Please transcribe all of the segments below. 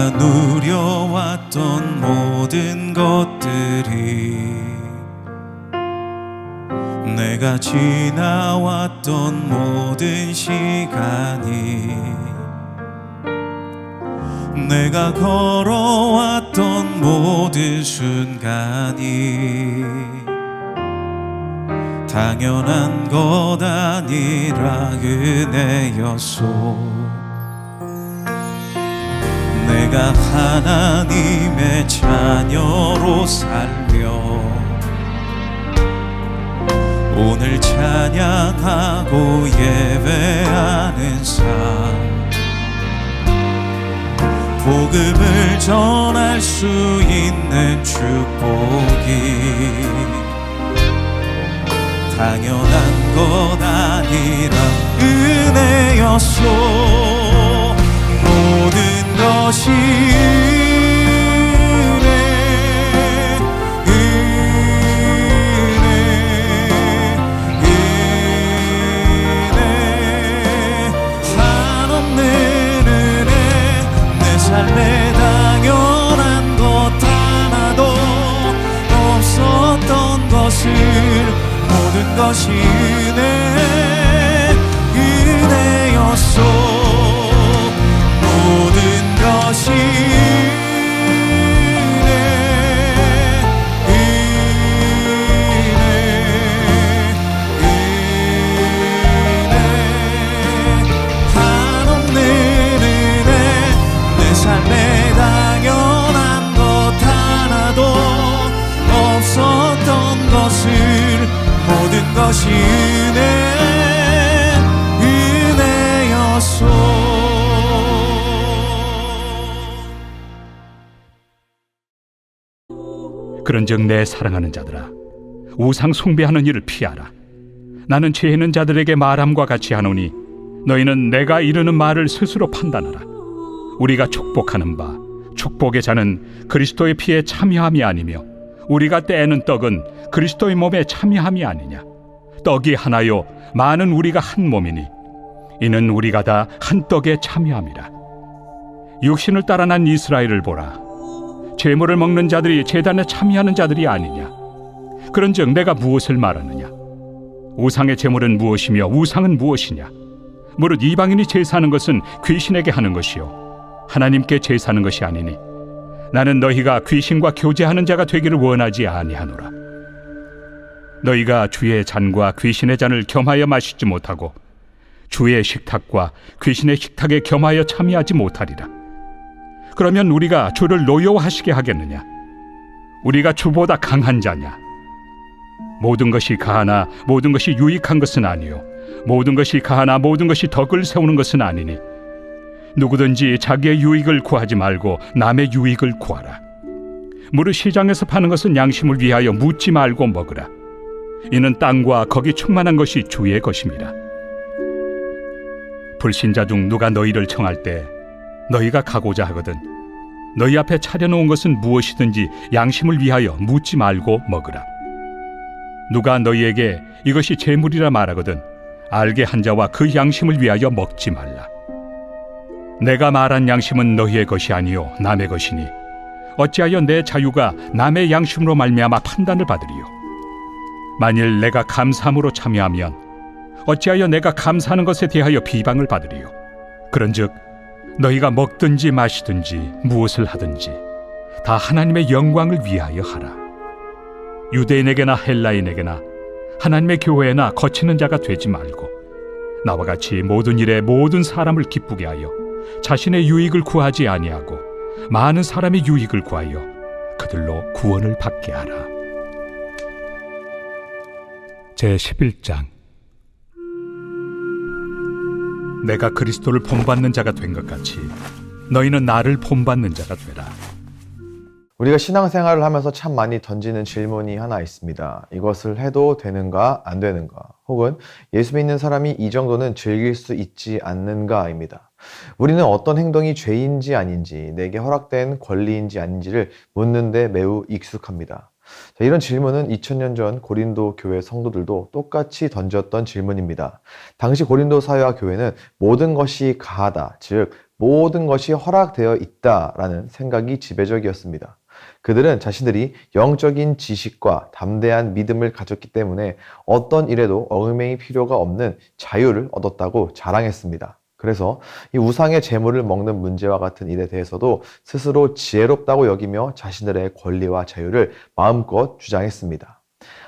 내가 누려왔던 모든 것들이, 내가 지나왔던 모든 시간이, 내가 걸어왔던 모든 순간이 당연한 것 아니라 은혜였소. 내가 하나님의 자녀로 살며 오늘 찬양하고 예배하는 삶, 복음을 전할 수 있는 축복이 당연한 것 아니라 은혜였소. 모든 것이 삶에 당연한 것 하나도 없었던 것을, 모든 것이 은혜였소. 모든 것이 삶에 당연한 것 하나도 없었던 것을, 모든 것이 은혜였소. 그런즉 내 사랑하는 자들아, 우상 숭배하는 일을 피하라. 나는 죄 있는 자들에게 말함과 같이 하노니 너희는 내가 이르는 말을 스스로 판단하라. 우리가 축복하는 바 축복의 자는 그리스도의 피에 참여함이 아니며 우리가 떼는 떡은 그리스도의 몸에 참여함이 아니냐. 떡이 하나요 많은 우리가 한 몸이니 이는 우리가 다 한 떡에 참여함이라. 육신을 따라 난 이스라엘을 보라. 제물을 먹는 자들이 제단에 참여하는 자들이 아니냐. 그런즉 내가 무엇을 말하느냐. 우상의 제물은 무엇이며 우상은 무엇이냐. 무릇 이방인이 제사하는 것은 귀신에게 하는 것이요 하나님께 제사하는 것이 아니니 나는 너희가 귀신과 교제하는 자가 되기를 원하지 아니하노라. 너희가 주의 잔과 귀신의 잔을 겸하여 마시지 못하고 주의 식탁과 귀신의 식탁에 겸하여 참여하지 못하리라. 그러면 우리가 주를 노여워하시게 하겠느냐. 우리가 주보다 강한 자냐. 모든 것이 가하나 모든 것이 유익한 것은 아니요 모든 것이 가하나 모든 것이 덕을 세우는 것은 아니니 누구든지 자기의 유익을 구하지 말고 남의 유익을 구하라. 무릇 시장에서 파는 것은 양심을 위하여 묻지 말고 먹으라. 이는 땅과 거기 충만한 것이 주의 것임이라. 불신자 중 누가 너희를 청할 때 너희가 가고자 하거든 너희 앞에 차려놓은 것은 무엇이든지 양심을 위하여 묻지 말고 먹으라. 누가 너희에게 이것이 제물이라 말하거든 알게 한 자와 그 양심을 위하여 먹지 말라. 내가 말한 양심은 너희의 것이 아니요 남의 것이니 어찌하여 내 자유가 남의 양심으로 말미암아 판단을 받으리요. 만일 내가 감사함으로 참여하면 어찌하여 내가 감사하는 것에 대하여 비방을 받으리요. 그런즉 너희가 먹든지 마시든지 무엇을 하든지 다 하나님의 영광을 위하여 하라. 유대인에게나 헬라인에게나 하나님의 교회에나 거치는 자가 되지 말고 나와 같이 모든 일에 모든 사람을 기쁘게 하여 자신의 유익을 구하지 아니하고 많은 사람의 유익을 구하여 그들로 구원을 받게 하라. 제11장. 내가 그리스도를 본받는 자가 된 것 같이 너희는 나를 본받는 자가 되라. 우리가 신앙생활을 하면서 참 많이 던지는 질문이 하나 있습니다. 이것을 해도 되는가 안 되는가, 혹은 예수 믿는 사람이 이 정도는 즐길 수 있지 않는가입니다. 우리는 어떤 행동이 죄인지 아닌지, 내게 허락된 권리인지 아닌지를 묻는 데 매우 익숙합니다. 이런 질문은 2000년 전 고린도 교회 성도들도 똑같이 던졌던 질문입니다. 당시 고린도 사회와 교회는 모든 것이 가하다, 즉 모든 것이 허락되어 있다라는 생각이 지배적이었습니다. 그들은 자신들이 영적인 지식과 담대한 믿음을 가졌기 때문에 어떤 일에도 얽매일 필요가 없는 자유를 얻었다고 자랑했습니다. 그래서 이 우상의 제물을 먹는 문제와 같은 일에 대해서도 스스로 지혜롭다고 여기며 자신들의 권리와 자유를 마음껏 주장했습니다.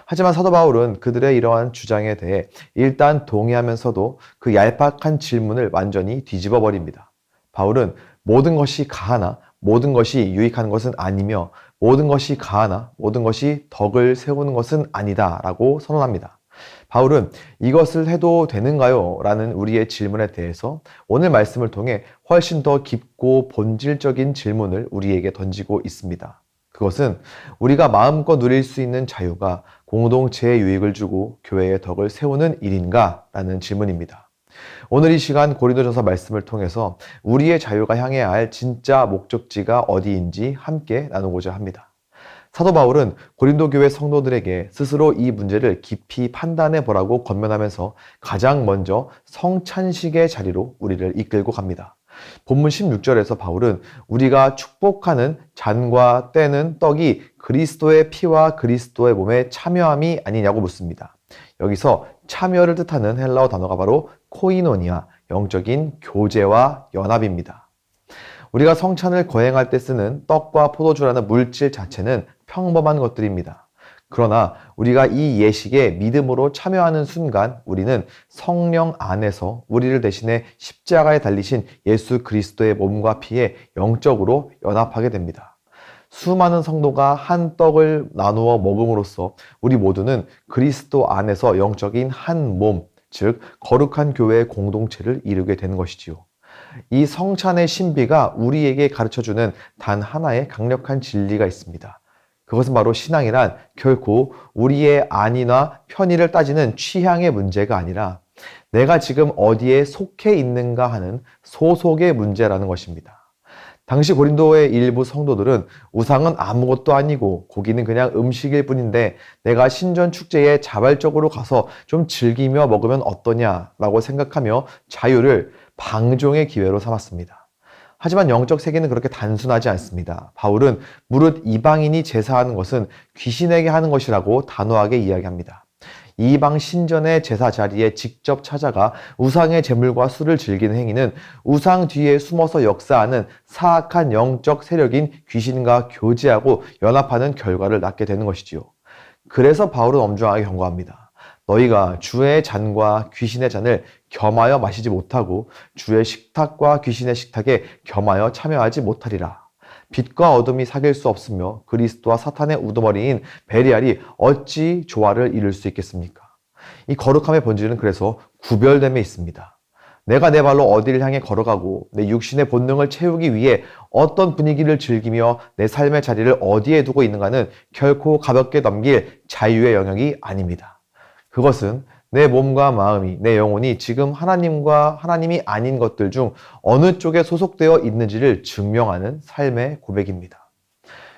하지만 사도 바울은 그들의 이러한 주장에 대해 일단 동의하면서도 그 얄팍한 질문을 완전히 뒤집어 버립니다. 바울은 모든 것이 가하나 모든 것이 유익한 것은 아니며 모든 것이 가하나 모든 것이 덕을 세우는 것은 아니다 라고 선언합니다. 바울은 이것을 해도 되는가요? 라는 우리의 질문에 대해서 오늘 말씀을 통해 훨씬 더 깊고 본질적인 질문을 우리에게 던지고 있습니다. 그것은 우리가 마음껏 누릴 수 있는 자유가 공동체에 유익을 주고 교회의 덕을 세우는 일인가? 라는 질문입니다. 오늘 이 시간 고린도전서 말씀을 통해서 우리의 자유가 향해야 할 진짜 목적지가 어디인지 함께 나누고자 합니다. 사도 바울은 고린도 교회 성도들에게 스스로 이 문제를 깊이 판단해 보라고 권면하면서 가장 먼저 성찬식의 자리로 우리를 이끌고 갑니다. 본문 16절에서 바울은 우리가 축복하는 잔과 떼는 떡이 그리스도의 피와 그리스도의 몸에 참여함이 아니냐고 묻습니다. 여기서 참여를 뜻하는 헬라어 단어가 바로 코이노니아, 영적인 교제와 연합입니다. 우리가 성찬을 거행할 때 쓰는 떡과 포도주라는 물질 자체는 평범한 것들입니다. 그러나 우리가 이 예식에 믿음으로 참여하는 순간 우리는 성령 안에서 우리를 대신해 십자가에 달리신 예수 그리스도의 몸과 피에 영적으로 연합하게 됩니다. 수많은 성도가 한 떡을 나누어 먹음으로써 우리 모두는 그리스도 안에서 영적인 한 몸, 즉 거룩한 교회의 공동체를 이루게 되는 것이지요. 이 성찬의 신비가 우리에게 가르쳐주는 단 하나의 강력한 진리가 있습니다. 그것은 바로 신앙이란 결코 우리의 안위나 편의를 따지는 취향의 문제가 아니라 내가 지금 어디에 속해 있는가 하는 소속의 문제라는 것입니다. 당시 고린도의 일부 성도들은 우상은 아무것도 아니고 고기는 그냥 음식일 뿐인데 내가 신전 축제에 자발적으로 가서 좀 즐기며 먹으면 어떠냐라고 생각하며 자유를 방종의 기회로 삼았습니다. 하지만 영적 세계는 그렇게 단순하지 않습니다. 바울은 무릇 이방인이 제사하는 것은 귀신에게 하는 것이라고 단호하게 이야기합니다. 이방 신전의 제사 자리에 직접 찾아가 우상의 제물과 술을 즐기는 행위는 우상 뒤에 숨어서 역사하는 사악한 영적 세력인 귀신과 교제하고 연합하는 결과를 낳게 되는 것이지요. 그래서 바울은 엄중하게 경고합니다. 너희가 주의 잔과 귀신의 잔을 겸하여 마시지 못하고 주의 식탁과 귀신의 식탁에 겸하여 참여하지 못하리라. 빛과 어둠이 사귈 수 없으며 그리스도와 사탄의 우두머리인 벨리알이 어찌 조화를 이룰 수 있겠습니까? 이 거룩함의 본질은 그래서 구별됨에 있습니다. 내가 내 발로 어디를 향해 걸어가고 내 육신의 본능을 채우기 위해 어떤 분위기를 즐기며 내 삶의 자리를 어디에 두고 있는가는 결코 가볍게 넘길 자유의 영역이 아닙니다. 그것은 내 몸과 마음이, 내 영혼이 지금 하나님과 하나님이 아닌 것들 중 어느 쪽에 소속되어 있는지를 증명하는 삶의 고백입니다.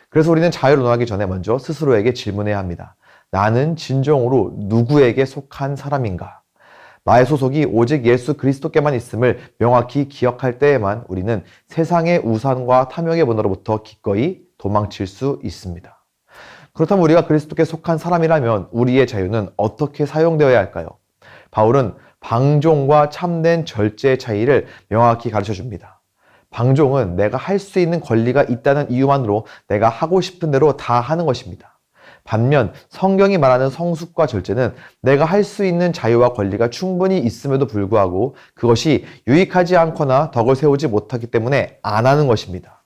그래서 우리는 자유를 논하기 전에 먼저 스스로에게 질문해야 합니다. 나는 진정으로 누구에게 속한 사람인가? 나의 소속이 오직 예수 그리스도께만 있음을 명확히 기억할 때에만 우리는 세상의 우상과 탐욕의 문화로부터 기꺼이 도망칠 수 있습니다. 그렇다면 우리가 그리스도께 속한 사람이라면 우리의 자유는 어떻게 사용되어야 할까요? 바울은 방종과 참된 절제의 차이를 명확히 가르쳐 줍니다. 방종은 내가 할 수 있는 권리가 있다는 이유만으로 내가 하고 싶은 대로 다 하는 것입니다. 반면 성경이 말하는 성숙과 절제는 내가 할 수 있는 자유와 권리가 충분히 있음에도 불구하고 그것이 유익하지 않거나 덕을 세우지 못하기 때문에 안 하는 것입니다.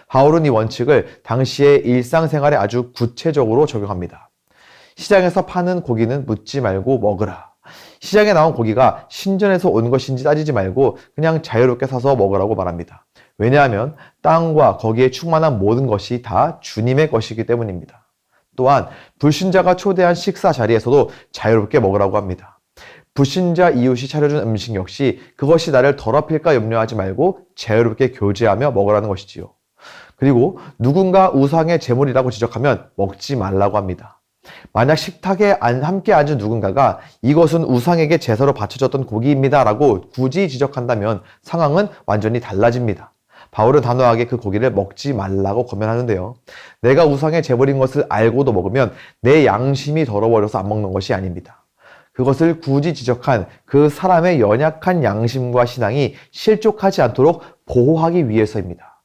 바울은 이 원칙을 당시의 일상생활에 아주 구체적으로 적용합니다. 시장에서 파는 고기는 묻지 말고 먹으라. 시장에 나온 고기가 신전에서 온 것인지 따지지 말고 그냥 자유롭게 사서 먹으라고 말합니다. 왜냐하면 땅과 거기에 충만한 모든 것이 다 주님의 것이기 때문입니다. 또한 불신자가 초대한 식사 자리에서도 자유롭게 먹으라고 합니다. 불신자 이웃이 차려준 음식 역시 그것이 나를 더럽힐까 염려하지 말고 자유롭게 교제하며 먹으라는 것이지요. 그리고 누군가 우상의 제물이라고 지적하면 먹지 말라고 합니다. 만약 식탁에 함께 앉은 누군가가 이것은 우상에게 제사로 바쳐졌던 고기입니다 라고 굳이 지적한다면 상황은 완전히 달라집니다. 바울은 단호하게 그 고기를 먹지 말라고 권면하는데요. 내가 우상에 재버린 것을 알고도 먹으면 내 양심이 더러워져서 안 먹는 것이 아닙니다. 그것을 굳이 지적한 그 사람의 연약한 양심과 신앙이 실족하지 않도록 보호하기 위해서입니다.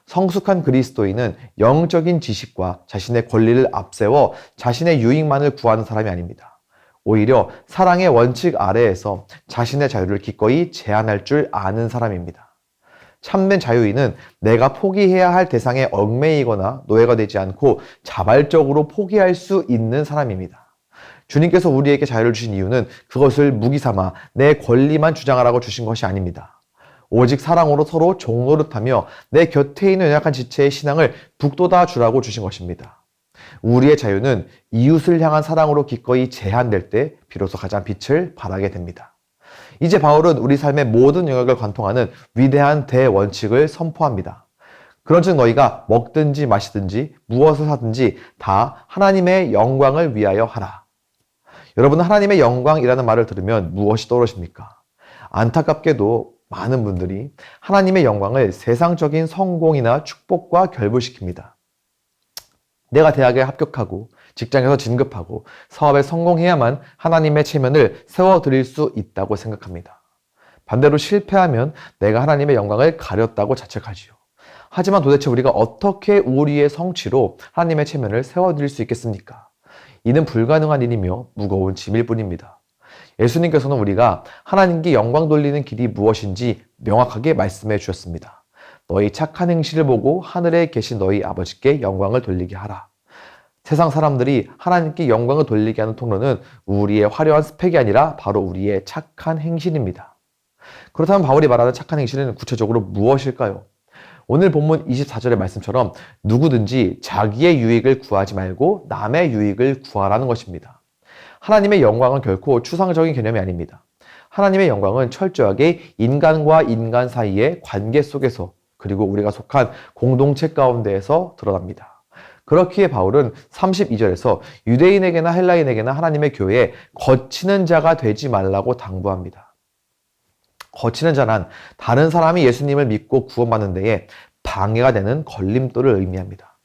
성숙한 그리스도인은 영적인 지식과 자신의 권리를 앞세워 자신의 유익만을 구하는 사람이 아닙니다. 오히려 사랑의 원칙 아래에서 자신의 자유를 기꺼이 제한할 줄 아는 사람입니다. 참된 자유인은 내가 포기해야 할 대상에 얽매이거나 노예가 되지 않고 자발적으로 포기할 수 있는 사람입니다. 주님께서 우리에게 자유를 주신 이유는 그것을 무기 삼아 내 권리만 주장하라고 주신 것이 아닙니다. 오직 사랑으로 서로 종노릇하며 내 곁에 있는 연약한 지체의 신앙을 북돋아 주라고 주신 것입니다. 우리의 자유는 이웃을 향한 사랑으로 기꺼이 제한될 때 비로소 가장 빛을 발하게 됩니다. 이제 바울은 우리 삶의 모든 영역을 관통하는 위대한 대원칙을 선포합니다. 그런즉 너희가 먹든지 마시든지 무엇을 하든지 다 하나님의 영광을 위하여 하라. 여러분은 하나님의 영광이라는 말을 들으면 무엇이 떠오르십니까? 안타깝게도 많은 분들이 하나님의 영광을 세상적인 성공이나 축복과 결부시킵니다. 내가 대학에 합격하고 직장에서 진급하고 사업에 성공해야만 하나님의 체면을 세워드릴 수 있다고 생각합니다. 반대로 실패하면 내가 하나님의 영광을 가렸다고 자책하지요. 하지만 도대체 우리가 어떻게 우리의 성취로 하나님의 체면을 세워드릴 수 있겠습니까? 이는 불가능한 일이며 무거운 짐일 뿐입니다. 예수님께서는 우리가 하나님께 영광 돌리는 길이 무엇인지 명확하게 말씀해 주셨습니다. 너희 착한 행실을 보고 하늘에 계신 너희 아버지께 영광을 돌리게 하라. 세상 사람들이 하나님께 영광을 돌리게 하는 통로는 우리의 화려한 스펙이 아니라 바로 우리의 착한 행실입니다. 그렇다면 바울이 말하는 착한 행실은 구체적으로 무엇일까요? 오늘 본문 24절의 말씀처럼 누구든지 자기의 유익을 구하지 말고 남의 유익을 구하라는 것입니다. 하나님의 영광은 결코 추상적인 개념이 아닙니다. 하나님의 영광은 철저하게 인간과 인간 사이의 관계 속에서 그리고 우리가 속한 공동체 가운데에서 드러납니다. 그렇기에 바울은 32절에서 유대인에게나 헬라인에게나 하나님의 교회에 거치는 자가 되지 말라고 당부합니다. 거치는 자란 다른 사람이 예수님을 믿고 구원받는 데에 방해가 되는 걸림돌을 의미합니다.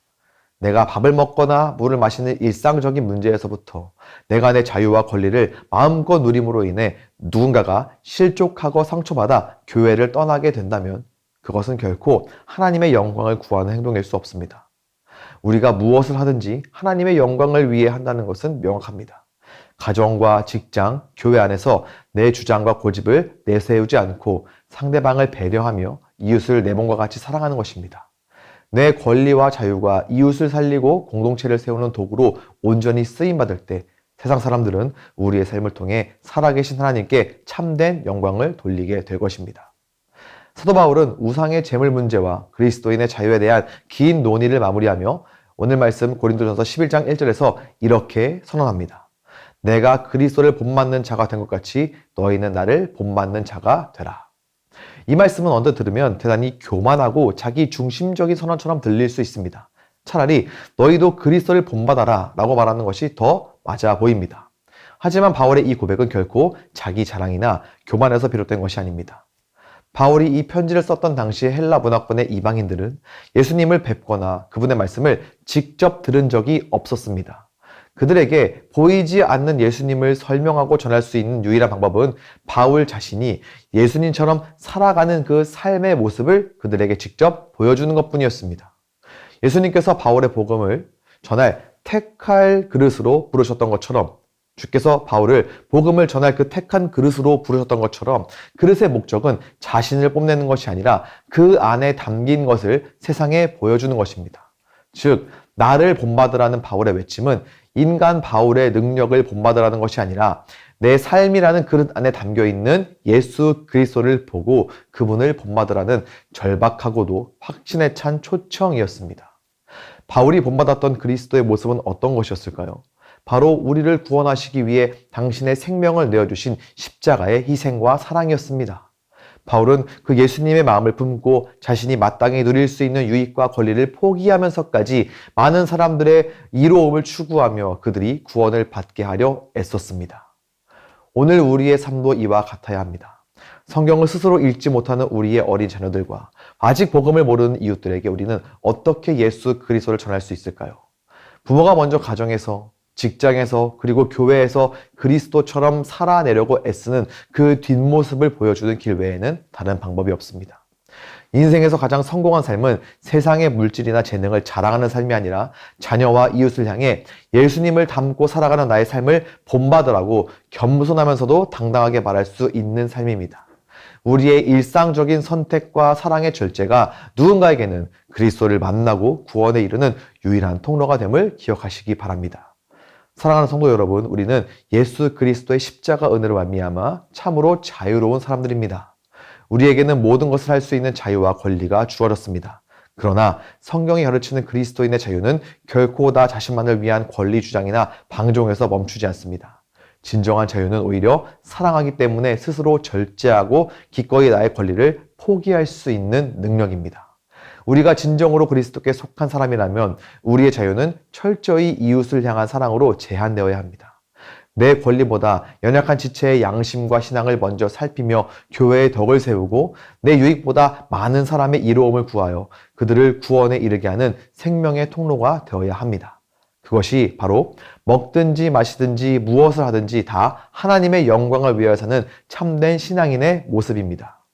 내가 밥을 먹거나 물을 마시는 일상적인 문제에서부터 내가 내 자유와 권리를 마음껏 누림으로 인해 누군가가 실족하고 상처받아 교회를 떠나게 된다면 그것은 결코 하나님의 영광을 구하는 행동일 수 없습니다. 우리가 무엇을 하든지 하나님의 영광을 위해 한다는 것은 명확합니다. 가정과 직장, 교회 안에서 내 주장과 고집을 내세우지 않고 상대방을 배려하며 이웃을 내 몸과 같이 사랑하는 것입니다. 내 권리와 자유가 이웃을 살리고 공동체를 세우는 도구로 온전히 쓰임받을 때 세상 사람들은 우리의 삶을 통해 살아계신 하나님께 참된 영광을 돌리게 될 것입니다. 사도 바울은 우상의 재물 문제와 그리스도인의 자유에 대한 긴 논의를 마무리하며 오늘 말씀 고린도전서 11장 1절에서 이렇게 선언합니다. 내가 그리스도를 본받는 자가 된 것 같이 너희는 나를 본받는 자가 되라. 이 말씀은 언뜻 들으면 대단히 교만하고 자기 중심적인 선언처럼 들릴 수 있습니다. 차라리 너희도 그리스도를 본받아라 라고 말하는 것이 더 맞아 보입니다. 하지만 바울의 이 고백은 결코 자기 자랑이나 교만에서 비롯된 것이 아닙니다. 바울이 이 편지를 썼던 당시의 헬라 문화권의 이방인들은 예수님을 뵙거나 그분의 말씀을 직접 들은 적이 없었습니다. 그들에게 보이지 않는 예수님을 설명하고 전할 수 있는 유일한 방법은 바울 자신이 예수님처럼 살아가는 그 삶의 모습을 그들에게 직접 보여주는 것뿐이었습니다. 예수님께서 바울의 복음을 전할 택할 그릇으로 부르셨던 것처럼 주께서 바울을 복음을 전할 그 택한 그릇으로 부르셨던 것처럼 그릇의 목적은 자신을 뽐내는 것이 아니라 그 안에 담긴 것을 세상에 보여주는 것입니다. 즉, 나를 본받으라는 바울의 외침은 인간 바울의 능력을 본받으라는 것이 아니라 내 삶이라는 그릇 안에 담겨있는 예수 그리스도를 보고 그분을 본받으라는 절박하고도 확신에 찬 초청이었습니다. 바울이 본받았던 그리스도의 모습은 어떤 것이었을까요? 바로 우리를 구원하시기 위해 당신의 생명을 내어주신 십자가의 희생과 사랑이었습니다. 바울은 그 예수님의 마음을 품고 자신이 마땅히 누릴 수 있는 유익과 권리를 포기하면서까지 많은 사람들의 이로움을 추구하며 그들이 구원을 받게 하려 애썼습니다. 오늘 우리의 삶도 이와 같아야 합니다. 성경을 스스로 읽지 못하는 우리의 어린 자녀들과 아직 복음을 모르는 이웃들에게 우리는 어떻게 예수 그리스도를 전할 수 있을까요? 부모가 먼저 가정에서, 직장에서, 그리고 교회에서 그리스도처럼 살아내려고 애쓰는 그 뒷모습을 보여주는 길 외에는 다른 방법이 없습니다. 인생에서 가장 성공한 삶은 세상의 물질이나 재능을 자랑하는 삶이 아니라 자녀와 이웃을 향해 예수님을 닮고 살아가는 나의 삶을 본받으라고 겸손하면서도 당당하게 말할 수 있는 삶입니다. 우리의 일상적인 선택과 사랑의 절제가 누군가에게는 그리스도를 만나고 구원에 이르는 유일한 통로가 됨을 기억하시기 바랍니다. 사랑하는 성도 여러분, 우리는 예수 그리스도의 십자가 은혜로 말미암아 참으로 자유로운 사람들입니다. 우리에게는 모든 것을 할 수 있는 자유와 권리가 주어졌습니다. 그러나 성경이 가르치는 그리스도인의 자유는 결코 나 자신만을 위한 권리 주장이나 방종에서 멈추지 않습니다. 진정한 자유는 오히려 사랑하기 때문에 스스로 절제하고 기꺼이 나의 권리를 포기할 수 있는 능력입니다. 우리가 진정으로 그리스도께 속한 사람이라면 우리의 자유는 철저히 이웃을 향한 사랑으로 제한되어야 합니다. 내 권리보다 연약한 지체의 양심과 신앙을 먼저 살피며 교회의 덕을 세우고 내 유익보다 많은 사람의 이로움을 구하여 그들을 구원에 이르게 하는 생명의 통로가 되어야 합니다. 그것이 바로 먹든지 마시든지 무엇을 하든지 다 하나님의 영광을 위하여 사는 참된 신앙인의 모습입니다.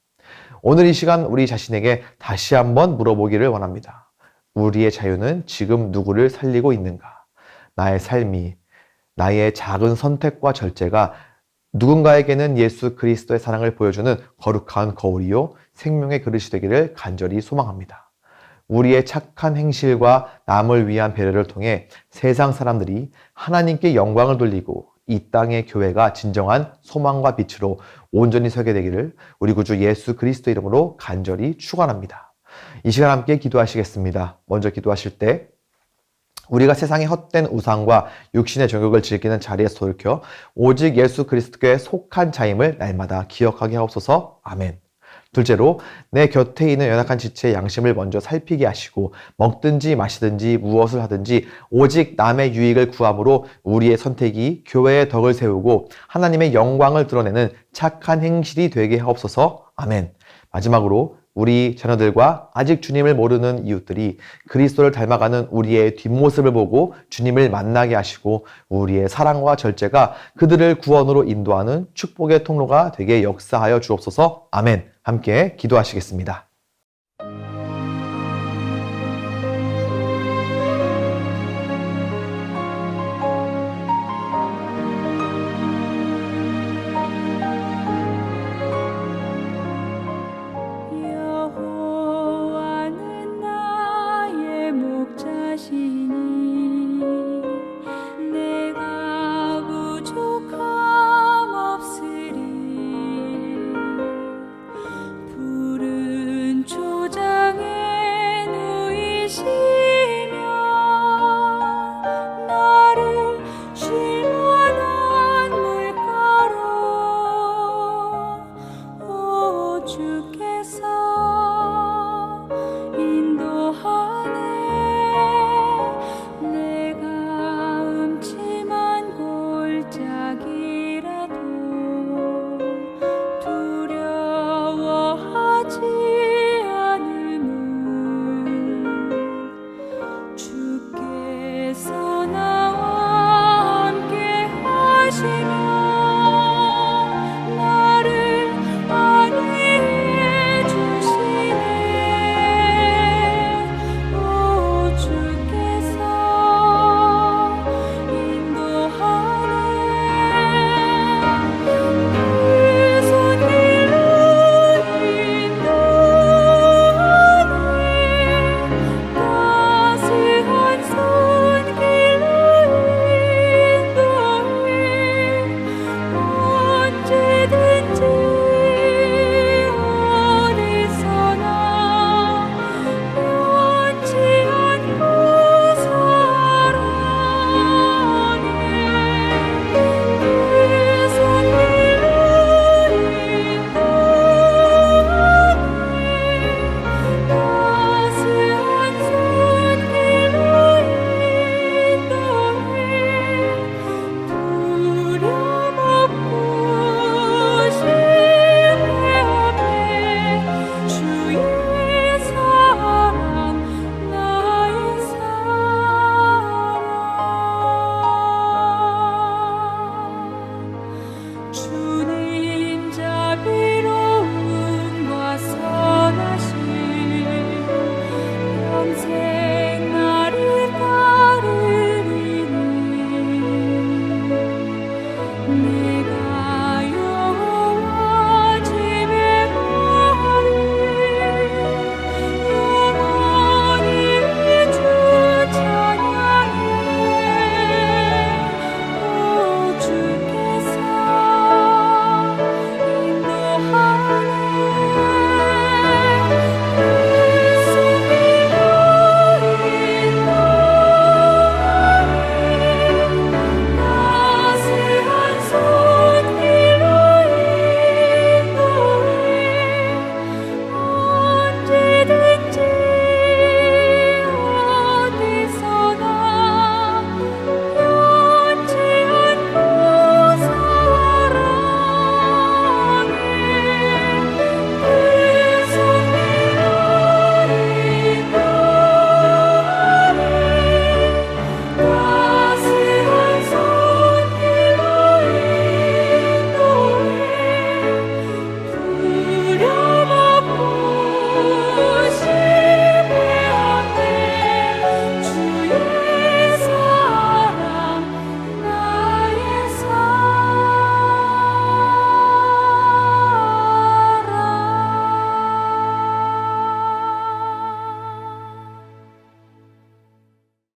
오늘 이 시간 우리 자신에게 다시 한번 물어보기를 원합니다. 우리의 자유는 지금 누구를 살리고 있는가? 나의 삶이, 나의 작은 선택과 절제가 누군가에게는 예수 그리스도의 사랑을 보여주는 거룩한 거울이요 생명의 그릇이 되기를 간절히 소망합니다. 우리의 착한 행실과 남을 위한 배려를 통해 세상 사람들이 하나님께 영광을 돌리고 이 땅의 교회가 진정한 소망과 빛으로 온전히 서게 되기를 우리 구주 예수 그리스도 이름으로 간절히 축원합니다. 이 시간 함께 기도하시겠습니다. 먼저 기도하실 때 우리가 세상의 헛된 우상과 육신의 정욕을 즐기는 자리에서 돌이켜 오직 예수 그리스도께 속한 자임을 날마다 기억하게 하옵소서. 아멘. 둘째로 내 곁에 있는 연약한 지체의 양심을 먼저 살피게 하시고 먹든지 마시든지 무엇을 하든지 오직 남의 유익을 구함으로 우리의 선택이 교회의 덕을 세우고 하나님의 영광을 드러내는 착한 행실이 되게 하옵소서. 아멘. 마지막으로 우리 자녀들과 아직 주님을 모르는 이웃들이 그리스도를 닮아가는 우리의 뒷모습을 보고 주님을 만나게 하시고 우리의 사랑과 절제가 그들을 구원으로 인도하는 축복의 통로가 되게 역사하여 주옵소서. 아멘. 함께 기도하시겠습니다.